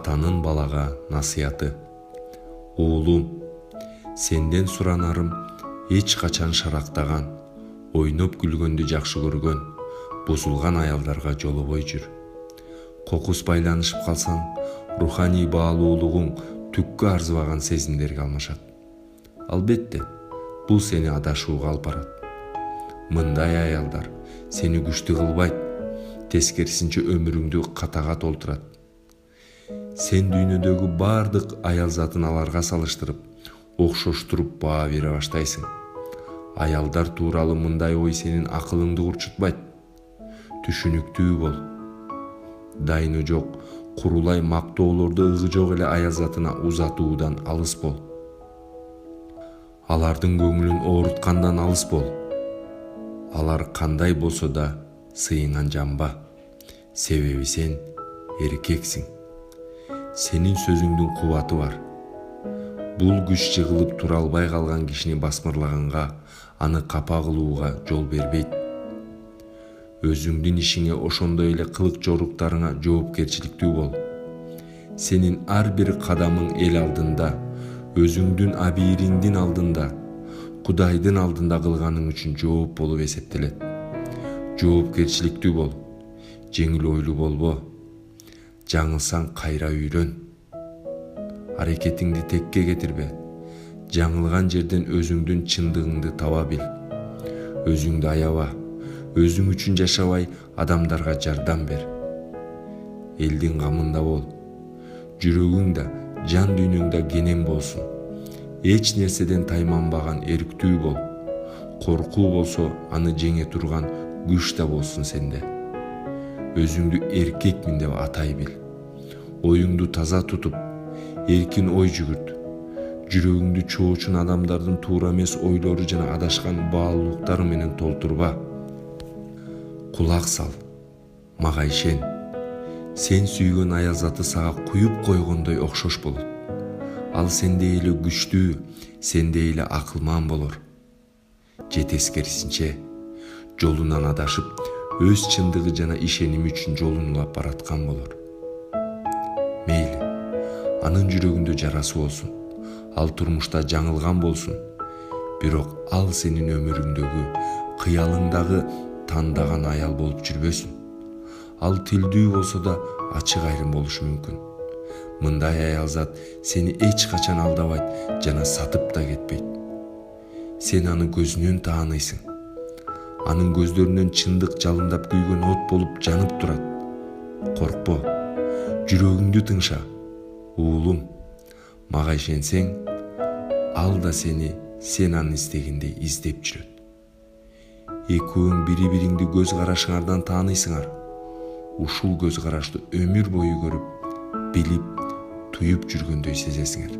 Атанын балага насыяты. Уулум, сенден суранарым эч качан шарактаган, ойноп күлгөндү жакшы көргөн, бузулган аялдарга жолобой жүр. Кокус байланышып калсаң, руханий баалуулугуң түккө арзыбаган сезимдерге алмашат. Албетте, бул сени адашууга алып барат. Мындай аялдар сени күчтүү кылбайт, тескерисинче өмүрүңдү катага толтурат. Сен дүйнөдөгү бардык аял затын аларга салыштырып, окшоштуруп баа бере баштайсың. Аялдар тууралуу мындай ой сенин акылыңды курчутпайт. Түшүнүктүү бол. Дайыны жок, курулай мактоолорду ыгы жок эле аял затына узатуудан алыс бол. Алардын көңүлүн ооруткандан алыс бол. Алар кандай болсо да сыйыңан жанба. Себеби сен эркексиң. Сенин сөзүңдүн кубаты бар. Бул күч жыгылып тура албай калган кишини басмырлаганга, аны капа кылууга жол бербейт. Өзүңдүн ишиңе ошондой эле кылык жоруктарыңа жоопкерчиликтүү бол. Сенин ар бир кадамың эл алдында, өзүңдүн абийириңдин алдында, Кудайдын алдында кылганың үчүн жооп болуп эсептелет. Жоопкерчиликтүү бол. Жеңил ойлуу болбо. Жаңылсаң кайра үйрөн. Аракетиңди текке кетирбе. Жаңылган жерден өзүңдүн чындыгыңды таба бил. Өзүңдү аяба. Өзүң үчүн жашабай, адамдарга жардам бер. Элдин камында бол. Жүрөгүң да, жан дүйнөң да кенен болсун. Эч нерседен тайманбаган эрктүү бол. Коркуу болсо, аны жеңе турган күч да болсун сенде. Өзүңдү эркекмин деп атай бил. Оюңду таза тутуп, эркин ой жүгүрт. Жүрөгүңдү чоочун адамдардын туура эмес ойлору жана адашкан баалуулуктары менен толтурба. Кулак сал, мага ишен. Сен сүйгөн аял заты сага куюп койгондой окшош болот. Ал сендей эле күчтүү, сендей эле акылман болор. Же тескерисинче, жолунан адашып, өз чындыгы жана ишеними үчүн жолун улап бараткан болор. Мейли, анын жүрөгүндө жарасы болсун, ал турмушта жаңылган болсун. Бирок ал сенин өмүрүңдөгү, кыялыңдагы тандаган аял болуп жүрбөсүн. Ал тилдүү болсо да ачык айрым болушу мүмкүн. Мындай аял зат сени эч качан алдабайт жана сатып да кетпейт. Сен аны көзүнөн тааныйсың. Анын көздөрүнөн чындык жалындап күйгөн от болуп жанып турат. Коркпо, жүрөгүңдү тыңша. Уулум, мага ишенсең, ал да сени сен аны издегендей издеп жүрөт. Экөөң бири-бириңди көз карашыңардан тааныйсыңар. Ушул көз карашты өмүр бою көрүп, билип, туюп жүргөндөй сезесиңер.